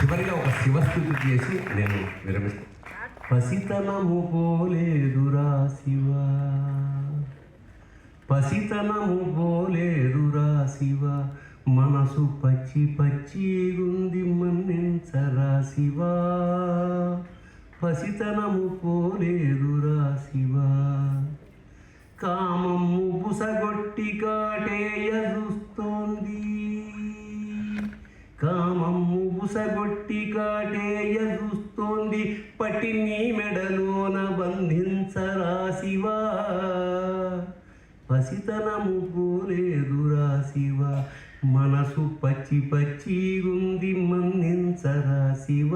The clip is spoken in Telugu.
చివరిగా ఒక శివస్థుతి చేసి నేను విరమిస్తాను. పసితనము పోలేదురా శివ, పసితనము పోలేదురా శివ, మనసు పచ్చి పచ్చి గుంది మన్నించరా శివ, పసితనము పోలేదురా శివ. కామము బుసగొట్టి కాటేయ చూస్తోంది, కామము బుసగొట్టి కాటేయ చూస్తోంది, పట్టి నీ మెడలోన బంధించరా శివ, పసితనము పోలేదురా శివ, మనసు పచ్చి పచ్చి గుంది మన్నించరా శివ.